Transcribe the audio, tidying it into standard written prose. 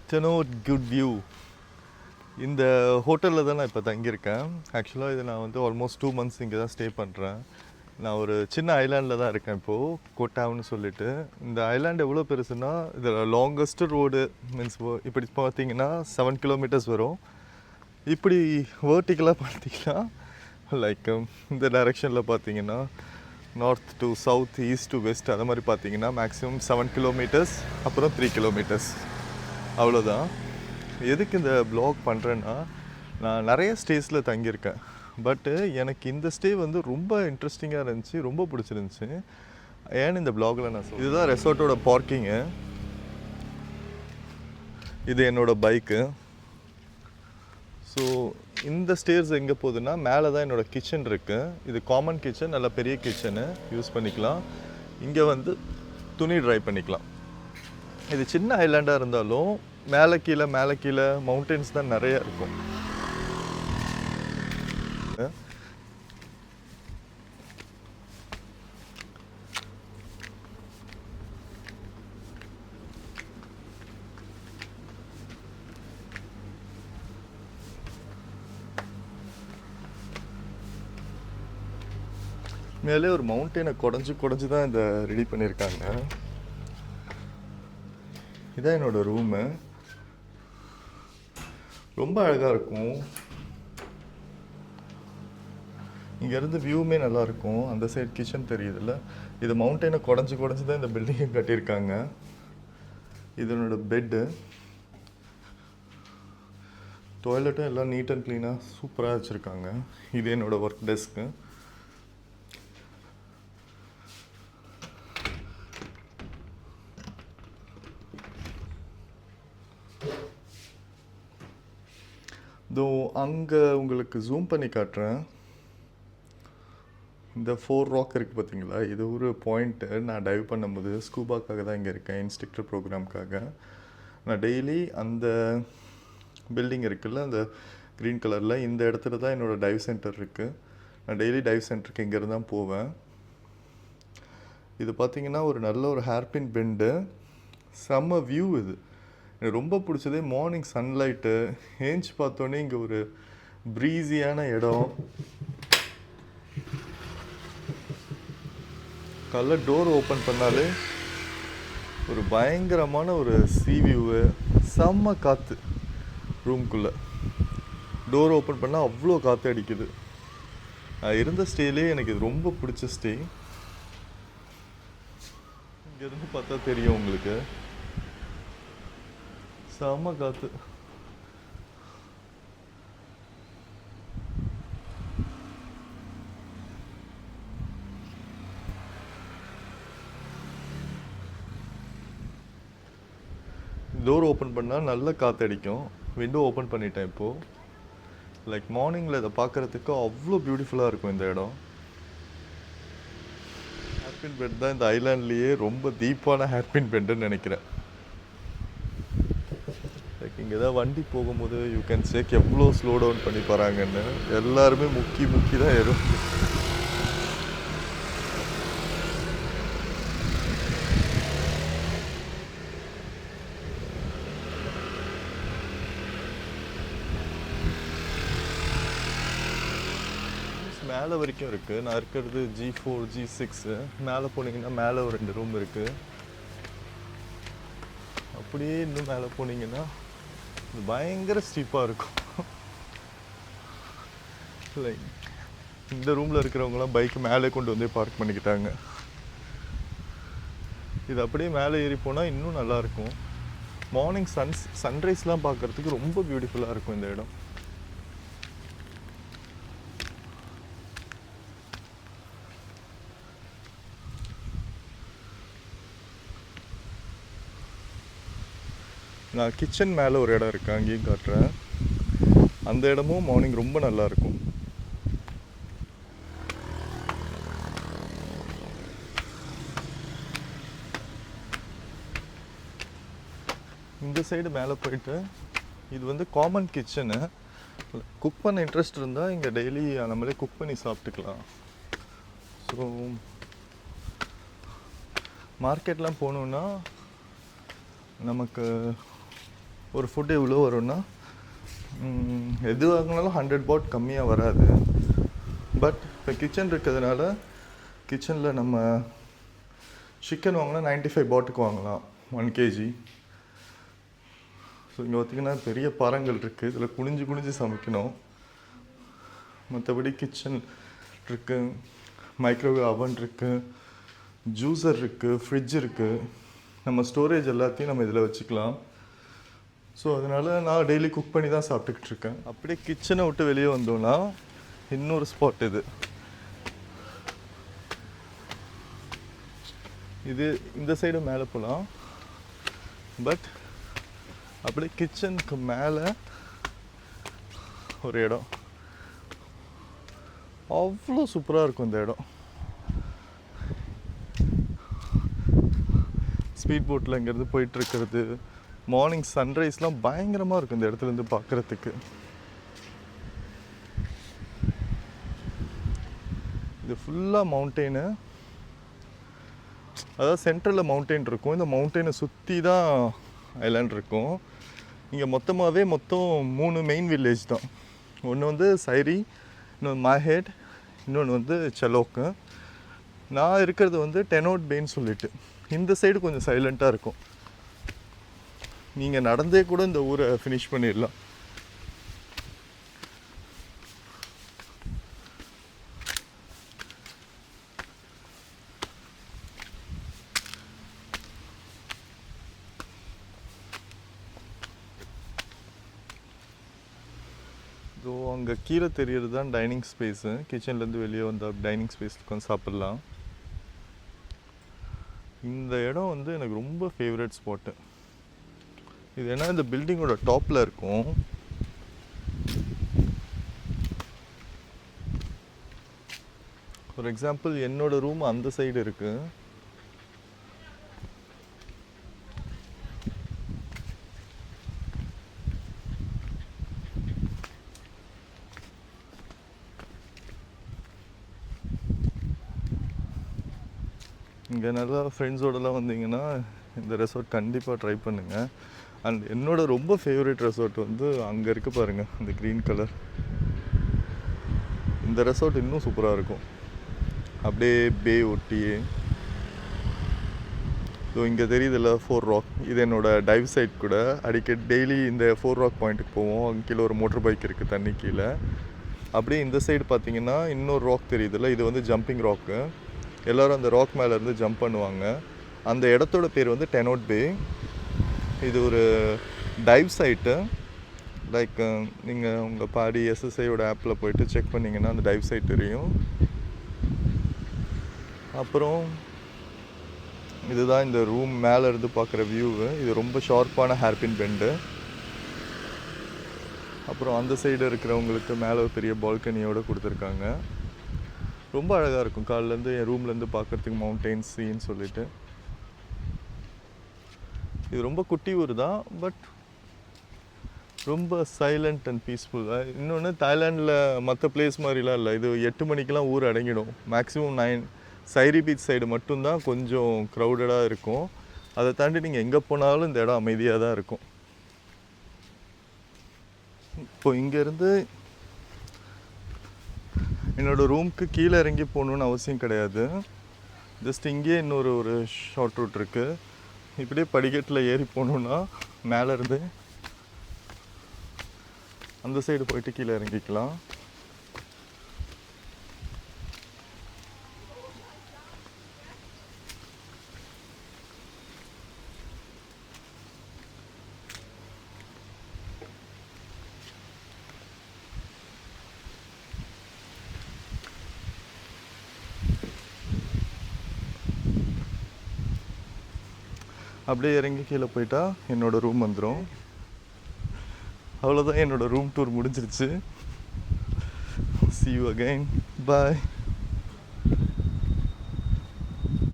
Chenod good view. இந்த ஹோட்டலில் தான் நான் இப்போ தங்கியிருக்கேன். ஆக்சுவலாக இது நான் வந்து ஆல்மோஸ்ட் 2 months இங்கே தான் ஸ்டே பண்ணுறேன். நான் ஒரு சின்ன ஐலாண்டில் தான் இருக்கேன் இப்போது, கோட்டாவ்னு சொல்லிட்டு. இந்த ஐலாண்ட் எவ்வளோ பெருசுன்னா, இது லாங்கஸ்ட் ரோடு மீன்ஸ் இப்படி பார்த்தீங்கன்னா 7 kilometers வரும். இப்படி வேர்ட்டிக்கலாக பார்த்தீங்கன்னா லைக் இந்த டைரெக்ஷனில் பார்த்தீங்கன்னா north to south, east to west, அது மாதிரி பார்த்தீங்கன்னா மேக்ஸிமம் 7 kilometers, அப்புறம் 3 kilometers, அவ்வளோதான். எதுக்கு இந்த ப்ளாக் பண்ணுறேன்னா, நான் நிறைய ஸ்டேஸில் தங்கியிருக்கேன். பட்டு எனக்கு இந்த ஸ்டே வந்து ரொம்ப இன்ட்ரெஸ்டிங்காக இருந்துச்சு, ரொம்ப பிடிச்சிருந்துச்சி. ஏன்னு இந்த ப்ளாகில் நான் சொல்லுவேன். இதுதான் ரெசார்ட்டோட பார்க்கிங்கு. இது என்னோடய பைக்கு. ஸோ இந்த ஸ்டேர்ஸ் எங்கே போகுதுன்னா, மேலே தான் என்னோடய கிச்சன் இருக்குது. இது காமன் கிச்சன், நல்ல பெரிய கிச்சனு, யூஸ் பண்ணிக்கலாம். இங்கே வந்து துணி ட்ரை பண்ணிக்கலாம். இது சின்ன ஐலாண்டாக இருந்தாலும் மேலே கீழே மவுண்டன்ஸ் தான் நிறைய இருக்கும். மேலே ஒரு மவுண்டனை குடஞ்சி தான் இந்த ரெடி பண்ணியிருக்காங்க. இதான் என்னோட ரூமு. ரொம்ப அழகாக இருக்கும். இங்கேருந்து வியூவுமே நல்லாயிருக்கும். அந்த சைடு கிச்சன் தெரியுதுல்ல, இது மவுண்டனை குடஞ்சி தான் இந்த பில்டிங்கை கட்டியிருக்காங்க. இது என்னோட பெட்டு. டாய்லெட்டும் எல்லாம் நீட் அண்ட் க்ளீனாக சூப்பராக வச்சுருக்காங்க. இது என்னோடய ஒர்க் டெஸ்க்கு. இதோ அங்கே உங்களுக்கு ஜூம் பண்ணி காட்டுறேன். இந்த 4 ராக் இருக்குது பார்த்தீங்களா, இது ஒரு பாயிண்ட்டு. நான் டைவ் பண்ணும்போது ஸ்கூபாக்காக தான் இங்கே இருக்கேன், இன்ஸ்ட்ரக்டர் ப்ரோக்ராம்க்காக. நான் டெய்லி அந்த பில்டிங் இருக்குல்ல, அந்த க்ரீன் கலரில், இந்த இடத்துல தான் என்னோடய டைவ் சென்டர் இருக்குது. நான் டெய்லி டைவ் சென்டருக்கு இங்கேருந்து தான் போவேன். இது பார்த்திங்கன்னா ஒரு நல்ல ஒரு ஹேர்பின் பெண்டு, செம்ம வியூ. இது எனக்கு ரொம்ப பிடிச்சதே மார்னிங் சன்லைட்டு. ஏஞ்சி பார்த்தோன்னே இங்கே ஒரு ப்ரீஸியான இடம். காலைல டோர் ஓப்பன் பண்ணாலே ஒரு பயங்கரமான ஒரு சீ வியூவு, செம்ம காற்று. ரூம்குள்ளே டோர் ஓப்பன் பண்ணால் அவ்வளோ காற்று அடிக்குது. நான் இருந்த ஸ்டேலே எனக்கு இது ரொம்ப பிடிச்ச ஸ்டே. இங்கேருந்து பார்த்தா தெரியும் உங்களுக்கு, செம்ம காற்று. டோர் ஓப்பன் பண்ணால் நல்ல காற்று அடிக்கும். விண்டோ ஓப்பன் பண்ணிட்டேன் இப்போது. லைக் மார்னிங்கில் இதை பார்க்குறதுக்கு அவ்வளோ பியூட்டிஃபுல்லாக இருக்கும் இந்த இடம். ஹேர்பின் பெட் தான் இந்த ஐலாண்ட்லேயே ரொம்ப டீப்பான ஹேர்பின் பெட்டுன்னு நினைக்கிறேன். லைக் இங்கே தான் வண்டி போகும்போது யூ கேன் சேக் எவ்வளோ ஸ்லோ டவுன் பண்ணி போகிறாங்கன்னு. எல்லாருமே முக்கி தான் ஏறும். மேலே வரைக்கும் இருக்குது. நான் இருக்கிறது G4 G6. மேலே போனீங்கன்னா மேலே ஒரு 2 ரூம் இருக்குது. அப்படியே இன்னும் மேலே போனீங்கன்னா இது பயங்கர ஸ்டீப்பாக இருக்கும். லைக் இந்த ரூமில் இருக்கிறவங்களாம் பைக்கு மேலே கொண்டு வந்து பார்க் பண்ணிக்கிட்டாங்க. இது அப்படியே மேலே ஏறி போனால் இன்னும் நல்லாயிருக்கும். மார்னிங் சன்ரைஸ்லாம் பார்க்குறதுக்கு ரொம்ப பியூட்டிஃபுல்லாக இருக்கும் இந்த இடம். நான் கிச்சன் மேலே ஒரு இடம் இருக்குது, அங்கேயும் காட்டுறேன். அந்த இடமும் மார்னிங் ரொம்ப நல்லாயிருக்கும். இந்த சைடு மேலே போயிட்டு, இது வந்து காமன் கிச்சனு. குக் பண்ண இன்ட்ரெஸ்ட் இருந்தால் இங்கே டெய்லி அந்த மாதிரி குக் பண்ணி சாப்பிட்டுக்கலாம். ஸோ மார்க்கெட்லாம் போகணுன்னா நமக்கு ஒரு ஃபுட் எவ்வளோ வரும்னா எது வாங்கினாலும் 100 பாட் கம்மியாக வராது. பட் இப்போ கிச்சன் இருக்கிறதுனால கிச்சனில் நம்ம சிக்கன் வாங்கினா 95 பாட்டுக்கு வாங்கலாம் 1 kg. ஸோ இங்கே பார்த்திங்கன்னா பெரிய பாறங்கள் இருக்குது, இதில் குனிஞ்சு சமைக்கணும். மற்றபடி கிச்சன் இருக்குது, மைக்ரோவேவ் அவன் இருக்குது, ஜூஸர் இருக்குது, ஃப்ரிட்ஜ் இருக்குது. நம்ம ஸ்டோரேஜ் எல்லாத்தையும் நம்ம இதில் வச்சுக்கலாம். ஸோ அதனால் நான் டெய்லி குக் பண்ணி தான் சாப்பிட்டுக்கிட்டு இருக்கேன். அப்படியே கிச்சனை விட்டு வெளியே வந்தோன்னா இன்னொரு ஸ்பாட் இது இந்த சைடு மேலே போகலாம். பட் அப்படியே கிச்சனுக்கு மேலே ஒரு இடம் அவ்வளோ சூப்பராக இருக்கும். இந்த இடம் ஸ்பீட் போட்டில் இங்கேருந்து போயிட்டுருக்கிறது, மார்னிங் சன்ரைஸ்லாம் பயங்கரமாக இருக்கும் இந்த இடத்துலேருந்து பார்க்குறதுக்கு. இது ஃபுல்லாக மவுண்டெயின், அதாவது சென்ட்ரலில் மவுண்டெயின் இருக்கும். இந்த மவுண்டெயினை சுற்றி தான் ஐலாண்ட் இருக்கும். இங்கே மொத்தம் 3 மெயின் வில்லேஜ் தான். ஒன்று வந்து சைரி, இன்னொன்று மாஹேட், இன்னொன்று வந்து செலோக்கு. நான் இருக்கிறது வந்து டெனோட் பேன்னு சொல்லிட்டு இந்த சைடு கொஞ்சம் சைலண்ட்டாக இருக்கும். நீங்கள் நடந்தே கூட இந்த ஊரை ஃபினிஷ் பண்ணிடலாம். ஸோ அங்கே கீழே தெரியறது தான் டைனிங் ஸ்பேஸு. கிச்சன்லேருந்து வெளியே வந்தால் டைனிங் ஸ்பேஸ் உட்காந்து சாப்பிட்லாம். இந்த இடம் வந்து எனக்கு ரொம்ப ஃபேவரட் ஸ்பாட்டு. இது ஏன்னா இந்த பில்டிங்கோட டாப்பில் இருக்கும். ஃபார் எக்ஸாம்பிள் என்னோடய ரூம் அந்த சைடு இருக்குது. இங்கே நல்லா ஃப்ரெண்ட்ஸோடலாம் வந்தீங்கன்னா இந்த ரெசார்ட் கண்டிப்பாக ட்ரை பண்ணுங்கள். அண்ட் என்னோடய ரொம்ப ஃபேவரட் ரெசார்ட் வந்து அங்கே இருக்குது பாருங்கள், இந்த க்ரீன் கலர். இந்த ரெசார்ட் இன்னும் சூப்பராக இருக்கும், அப்படியே பே ஒட்டியே. ஸோ இங்கே தெரியுதில்ல 4 ராக், இது என்னோடய டைவ் சைட் கூட. அடிக்கடி டெய்லி இந்த 4 ராக் பாயிண்ட்டுக்கு போவோம். அங்கே கீழே ஒரு மோட்டர் பைக் இருக்குது தண்ணி கீழே. அப்படியே இந்த சைடு பார்த்தீங்கன்னா இன்னொரு ராக் தெரியுதில்ல, இது வந்து ஜம்பிங் ராக்கு. எல்லோரும் அந்த ராக் மேலேருந்து ஜம்ப் பண்ணுவாங்க. அந்த இடத்தோட பேர் வந்து டெனோட் பே. இது ஒரு டைவ் சைட்டு. லைக் நீங்கள் உங்கள் பாடி எஸ்எஸ்ஐயோட ஆப்பில் போய்ட்டு செக் பண்ணிங்கன்னா அந்த டைவ் சைட் தெரியும். அப்புறம் இதுதான் இந்த ரூம் மேலே இருந்து பார்க்குற வியூவு. இது ரொம்ப ஷார்ப்பான ஹேர்பின் பெண்டு. அப்புறம் அந்த சைடு இருக்கிறவங்களுக்கு மேலே ஒரு பெரிய பால்கனியோடு கொடுத்துருக்காங்க. ரொம்ப அழகாக இருக்கும். காலிலேருந்து என் ரூம்லேருந்து பார்க்குறதுக்கு மவுண்டெயின்ஸ் சீன்னு சொல்லிட்டு. இது ரொம்ப குட்டி ஊர் தான், பட் ரொம்ப சைலண்ட் அண்ட் பீஸ்ஃபுல்லாக. இன்னொன்று தாய்லாண்டில் மற்ற பிளேஸ் மாதிரிலாம் இல்லை. இது 8 மணிக்கெலாம் ஊர் அடங்கிடும். மேக்ஸிமம் 9 சைரி பீச் சைடு மட்டும்தான் கொஞ்சம் க்ரௌடடாக இருக்கும். அதை தாண்டி நீங்கள் எங்கே போனாலும் இந்த இடம் அமைதியாக தான் இருக்கும். இப்போ இங்கேருந்து என்னோடய ரூமுக்கு கீழே இறங்கி போகணுன்னு அவசியம் கிடையாது. ஜஸ்ட் இங்கேயே ஒரு ஷார்ட் ரூட் இருக்குது. இப்படியே படிக்கட்டில் ஏறி போகணுன்னா மேலேருந்து அந்த சைடு போயிட்டு கீழே இறங்கிக்கலாம். அப்படியே இறங்கி கீழே போயிட்டா என்னோடய ரூம் வந்துடும். அவ்வளோதான், என்னோடய ரூம் டூர் முடிஞ்சிருச்சு. See you again. Bye.